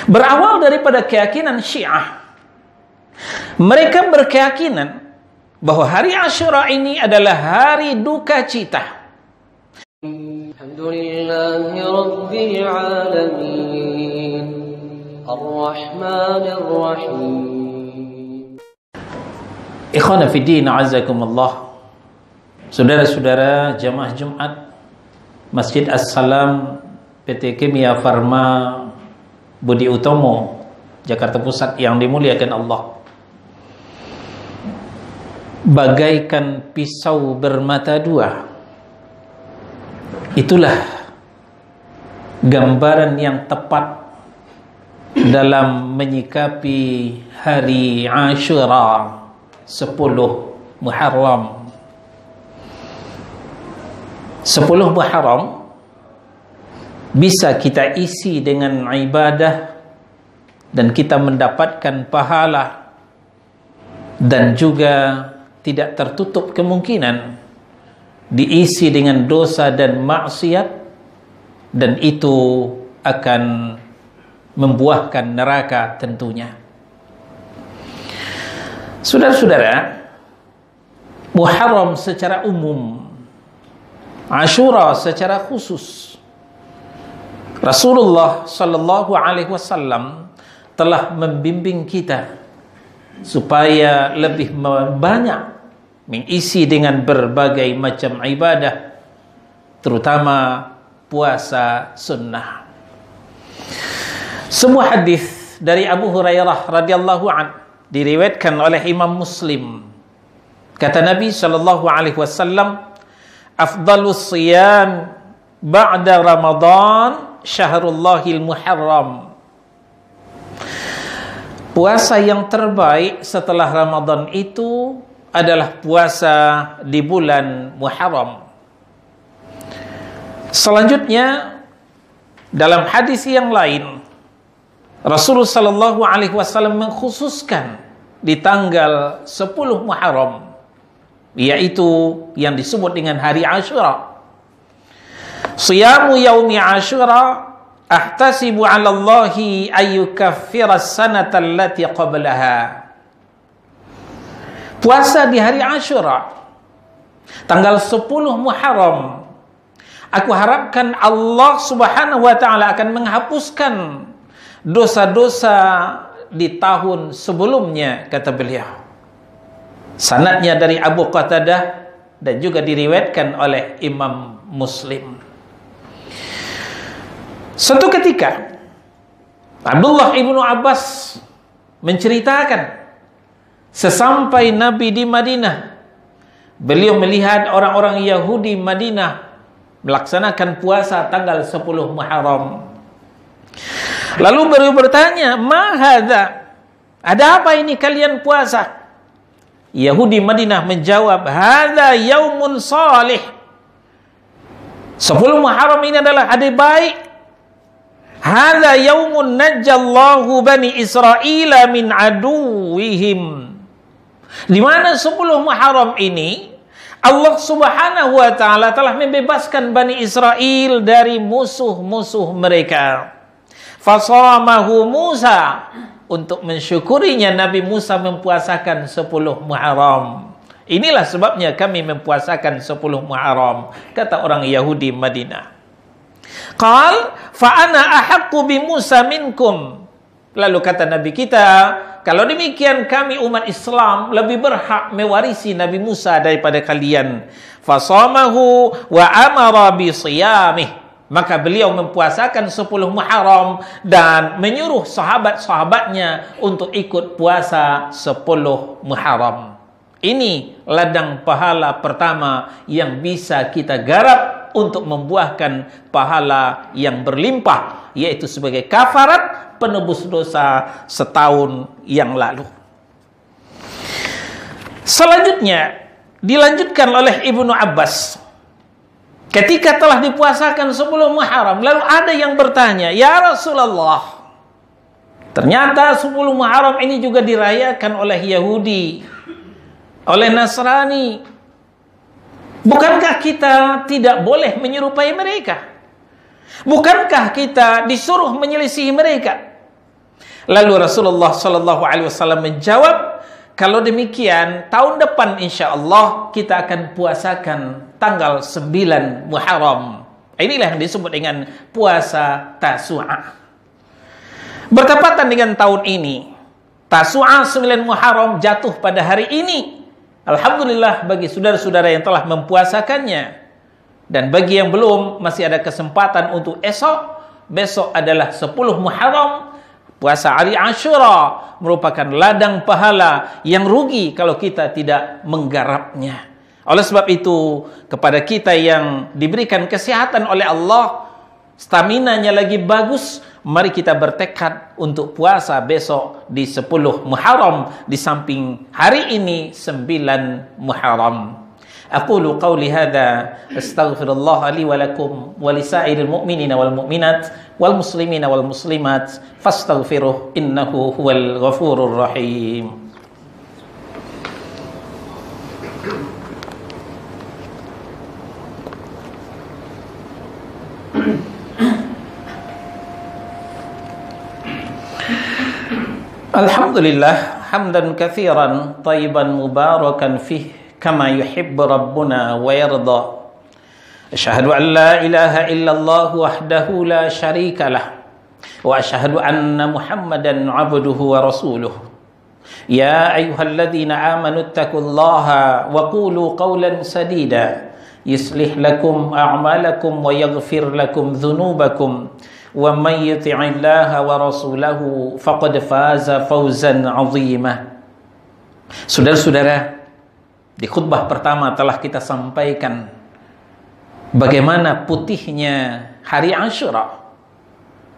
Berawal daripada keyakinan Syiah. Mereka berkeyakinan bahwa hari Asyura ini adalah hari duka cita. Alhamdulillahi Rabbil Alamin Ar-Rahmanir Rahim. Ikhwana fiddin, azakumullah. Saudara-saudara jamaah Jumat Masjid As-Salam PT Kimia Farma Budi Utomo Jakarta Pusat yang dimuliakan Allah. Bagaikan pisau bermata dua, itulah gambaran yang tepat dalam menyikapi hari Asyura 10 Muharram. 10 Muharram bisa kita isi dengan ibadah dan kita mendapatkan pahala, dan juga tidak tertutup kemungkinan diisi dengan dosa dan maksiat, dan itu akan membuahkan neraka tentunya. Saudara-saudara, Muharram secara umum, Asyura secara khusus, Rasulullah sallallahu alaihi wasallam telah membimbing kita supaya lebih banyak mengisi dengan berbagai macam ibadah, terutama puasa sunnah. Sebuah hadis dari Abu Hurairah radhiyallahu an diriwayatkan oleh Imam Muslim. Kata Nabi sallallahu alaihi wasallam, "Afdhalus shiyam ba'da Ramadan syahrullahil Muharram." Puasa yang terbaik setelah Ramadan itu adalah puasa di bulan Muharram. Selanjutnya, dalam hadis yang lain, Rasulullah sallallahu alaihi wasallam mengkhususkan di tanggal 10 Muharram, yaitu yang disebut dengan hari Asyura. Siyamu yaumi Asyura ahtasibu 'ala Allahi ayyukaffira as-sanata allati qablaha. Puasa di hari Asyura tanggal 10 Muharram, aku harapkan Allah Subhanahu wa taala akan menghapuskan dosa-dosa di tahun sebelumnya, kata beliau. Sanadnya dari Abu Qatadah dan juga diriwayatkan oleh Imam Muslim. Suatu ketika Abdullah ibnu Abbas menceritakan, sesampai Nabi di Madinah, beliau melihat orang-orang Yahudi Madinah melaksanakan puasa tanggal 10 Muharram. Lalu beliau bertanya, "Ma hadza? Ada apa ini kalian puasa?" Yahudi Madinah menjawab, "Hadza yaumun salih." 10 Muharram ini adalah hari baik. Hadza yaumun najjallahu bani Israila min aduwihim. Di mana 10 Muharram ini Allah Subhanahu wa taala telah membebaskan Bani Israel dari musuh-musuh mereka. Fasamahu Musa, untuk mensyukurinya Nabi Musa mempuasakan 10 Muharram. Inilah sebabnya kami mempuasakan 10 Muharram, kata orang Yahudi Madinah. Qal fa ana ahaqqu bi Musa minkum. Lalu kata Nabi kita, kalau demikian kami umat Islam lebih berhak mewarisi Nabi Musa daripada kalian. Fasamahu wa amara bi siyamih. Maka beliau mempuasakan 10 Muharram dan menyuruh sahabat-sahabatnya untuk ikut puasa 10 Muharram. Ini ladang pahala pertama yang bisa kita garap untuk membuahkan pahala yang berlimpah, yaitu sebagai kafarat penebus dosa setahun yang lalu. Selanjutnya dilanjutkan oleh Ibnu Abbas. Ketika telah dipuasakan 10 Muharram, lalu ada yang bertanya, "Ya Rasulullah, ternyata 10 Muharram ini juga dirayakan oleh Yahudi, oleh Nasrani. Bukankah kita tidak boleh menyerupai mereka? Bukankah kita disuruh menyelisihi mereka?" Lalu Rasulullah Shallallahu Alaihi Wasallam menjawab, kalau demikian tahun depan insya Allah kita akan puasakan tanggal 9 Muharram. Inilah yang disebut dengan puasa Tasu'a. Bertepatan dengan tahun ini, Tasu'a 9 Muharram jatuh pada hari ini. Alhamdulillah bagi saudara-saudara yang telah mempuasakannya. Dan bagi yang belum, masih ada kesempatan untuk esok. Besok adalah 10 Muharram. Puasa hari Ashura merupakan ladang pahala yang rugi kalau kita tidak menggarapnya. Oleh sebab itu, kepada kita yang diberikan kesehatan oleh Allah, staminanya lagi bagus, mari kita bertekad untuk puasa besok di 10 Muharram, di samping hari ini 9 Muharram. Aqulu qawli hadha astaghfirullah li wa lakum wa lisairil mu'minina wal mu'minat wal muslimina wal muslimat fastaghfiruh innahu huwal ghafurur rahim. Alhamdulillah hamdan katsiran thayyiban mubarakan fih kama yuhibbu rabbuna wa yarda. Asyhadu an la ilaha illallah wahdahu la syarikalah wa asyhadu anna Muhammadan abduhu wa rasuluh. Ya ayyuhalladzina amanu taqullaha wa qulu qawlan sadida yuslih lakum a'malakum wa yaghfir lakum dhunubakum wa may yuti'illaha wa rasulahu faqad faza fawzan 'azima. Saudara-saudara, di khutbah pertama telah kita sampaikan bagaimana putihnya hari Ashura,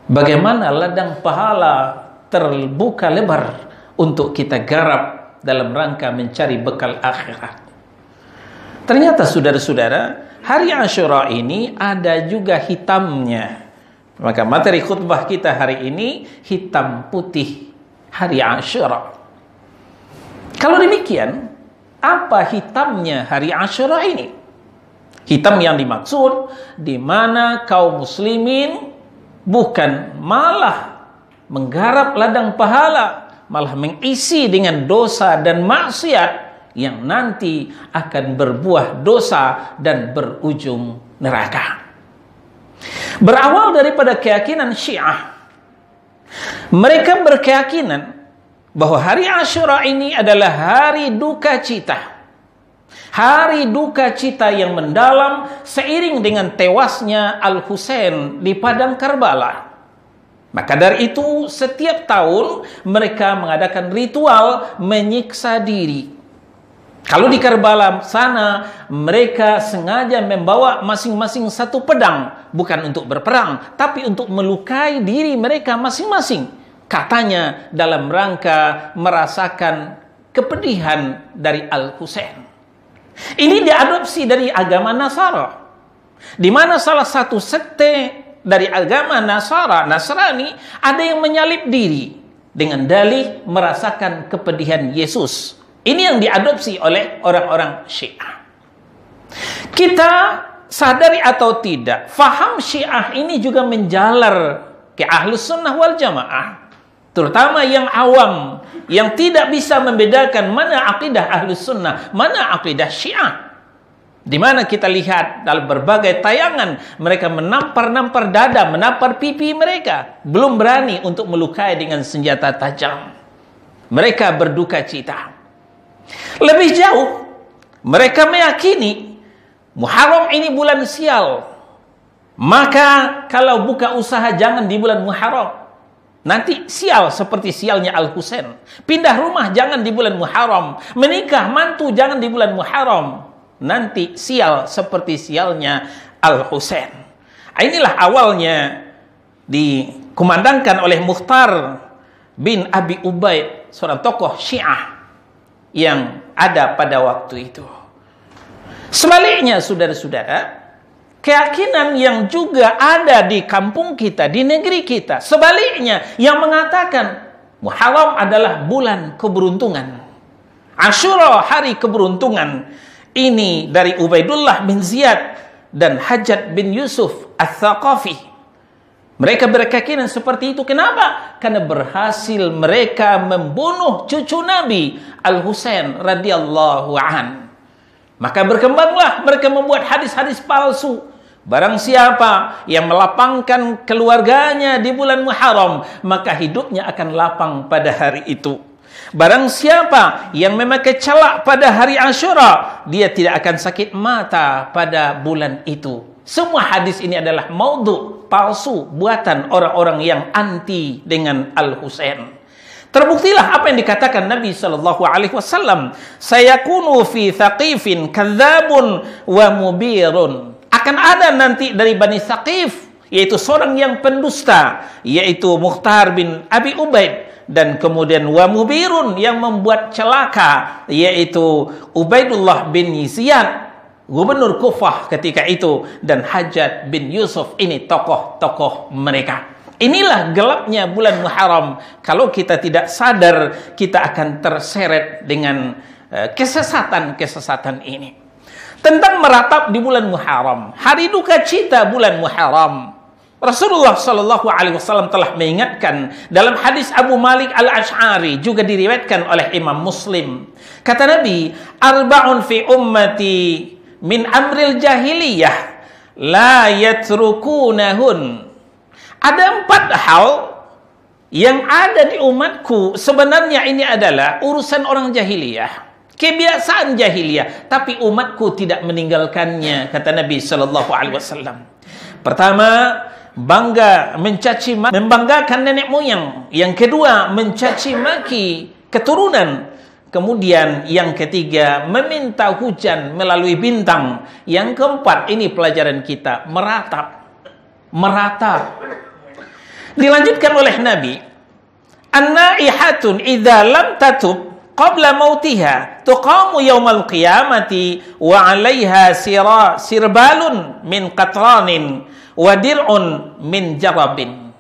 bagaimana ladang pahala terbuka lebar untuk kita garap dalam rangka mencari bekal akhirat. Ternyata saudara-saudara, hari Ashura ini ada juga hitamnya. Maka materi khutbah kita hari ini hitam putih hari Ashura. Kalau demikian, apa hitamnya hari Ashura ini? Hitam yang dimaksud di mana kaum muslimin bukan malah menggarap ladang pahala, malah mengisi dengan dosa dan maksiat yang nanti akan berbuah dosa dan berujung neraka. Berawal daripada keyakinan Syiah. Mereka berkeyakinan bahwa hari Ashura ini adalah hari duka cita. Hari duka cita yang mendalam seiring dengan tewasnya Al-Husain di padang Karbala. Maka dari itu setiap tahun mereka mengadakan ritual menyiksa diri. Kalau di Karbala sana mereka sengaja membawa masing-masing satu pedang, bukan untuk berperang, tapi untuk melukai diri mereka masing-masing. Katanya dalam rangka merasakan kepedihan dari Al-Husain. Ini diadopsi dari agama Nasara, di mana salah satu sekte dari agama Nasrani ada yang menyalib diri dengan dalih merasakan kepedihan Yesus. Ini yang diadopsi oleh orang-orang Syiah. Kita sadari atau tidak, faham Syiah ini juga menjalar ke Ahlus Sunnah wal Jamaah. Terutama yang awam, yang tidak bisa membedakan mana akidah Ahlus Sunnah, mana akidah Syiah. Di mana kita lihat dalam berbagai tayangan, mereka menampar-nampar dada, menampar pipi mereka. Belum berani untuk melukai dengan senjata tajam. Mereka berduka cita. Lebih jauh, mereka meyakini Muharram ini bulan sial. Maka kalau buka usaha jangan di bulan Muharram. Nanti sial seperti sialnya Al-Husain. Pindah rumah jangan di bulan Muharram. Menikah mantu jangan di bulan Muharram. Nanti sial seperti sialnya Al-Husain. Inilah awalnya dikumandangkan oleh Mukhtar bin Abi Ubaid, seorang tokoh Syiah yang ada pada waktu itu. Sebaliknya saudara-saudara, keyakinan yang juga ada di kampung kita, di negeri kita, sebaliknya yang mengatakan Muharram adalah bulan keberuntungan. Ashura hari keberuntungan. Ini dari Ubaidullah bin Ziyad dan Hajjaj bin Yusuf Ats-Tsaqafi. Mereka berkeyakinan seperti itu. Kenapa? Karena berhasil mereka membunuh cucu Nabi Al-Husain radhiyallahu an. Maka berkembanglah mereka membuat hadis-hadis palsu. Barang siapa yang melapangkan keluarganya di bulan Muharram, maka hidupnya akan lapang pada hari itu. Barang siapa yang memakai celak pada hari Asyura, dia tidak akan sakit mata pada bulan itu. Semua hadis ini adalah maudhu, palsu, buatan orang-orang yang anti dengan Al-Husain. Terbuktilah apa yang dikatakan Nabi SAW. Sayakunu fi thaqifin kadzabun wa mubirun. Akan ada nanti dari Bani Thaqif, yaitu seorang yang pendusta, yaitu Mukhtar bin Abi Ubaid. Dan kemudian wa mubirun, yang membuat celaka, yaitu Ubaidullah bin Ziyad, gubernur Kufah ketika itu, dan Hajjaj bin Yusuf. Ini tokoh-tokoh mereka. Inilah gelapnya bulan Muharram. Kalau kita tidak sadar, kita akan terseret dengan kesesatan-kesesatan ini. Tentang meratap di bulan Muharram, hari duka cita bulan Muharram, Rasulullah SAW telah mengingatkan dalam hadis Abu Malik Al-Ash'ari, juga diriwayatkan oleh Imam Muslim. Kata Nabi, arba'un fi ummati min amril jahiliyah la yatrukunahun. Ada 4 hal yang ada di umatku, sebenarnya ini adalah urusan orang jahiliyah, kebiasaan jahiliyah, tapi umatku tidak meninggalkannya, kata Nabi SAW. Pertama, bangga mencaci maki, membanggakan nenek moyang. Yang kedua, mencaci maki keturunan. Kemudian yang ketiga, meminta hujan melalui bintang. Yang keempat, ini pelajaran kita, meratap. Dilanjutkan oleh Nabi, an-naihatun idza lam tatub qabla mautiha tuqamu yaumal qiyamati wa 'alaiha sirbalun min qatranin wa dir'un min jarabin.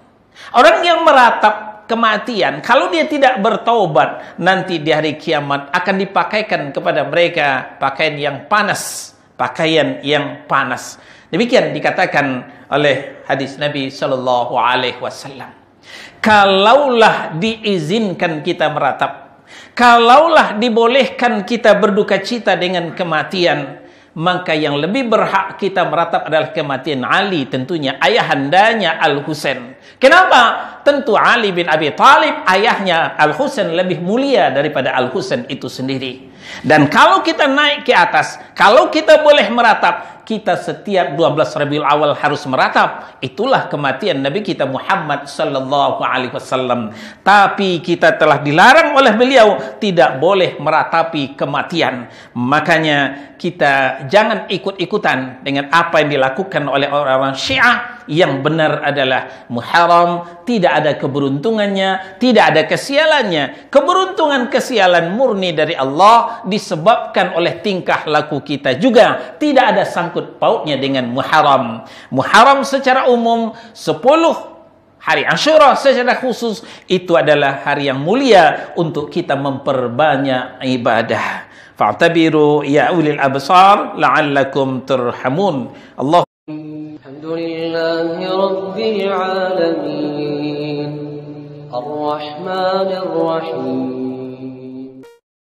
Orang yang meratap kematian, kalau dia tidak bertaubat, nanti di hari kiamat akan dipakaikan kepada mereka pakaian yang panas. Demikian dikatakan oleh hadis Nabi SAW. Kalaulah diizinkan kita meratap, kalaulah dibolehkan kita berduka cita dengan kematian, maka yang lebih berhak kita meratap adalah kematian Ali, tentunya ayahandanya Al-Husain. Kenapa? Tentu Ali bin Abi Thalib, ayahnya Al-Husain, lebih mulia daripada Al-Husain itu sendiri. Dan kalau kita naik ke atas, kalau kita boleh meratap, kita setiap 12 Rabiul Awal harus meratap. Itulah kematian Nabi kita Muhammad sallallahu alaihi wasallam. Tapi kita telah dilarang oleh beliau tidak boleh meratapi kematian. Makanya kita jangan ikut-ikutan dengan apa yang dilakukan oleh orang-orang Syiah. Yang benar adalah Muharram tidak ada keberuntungannya, tidak ada kesialannya. Keberuntungan kesialan murni dari Allah disebabkan oleh tingkah laku kita juga. Tidak ada sangkut pautnya dengan Muharram. Muharram secara umum, 10 hari Asyura secara khusus, itu adalah hari yang mulia untuk kita memperbanyak ibadah. Fa'tabiru ya ulil absar la'allakum turhamun. Allah. Alhamdulillahi Rabbil Alamin Ar-Rahmanir Rahim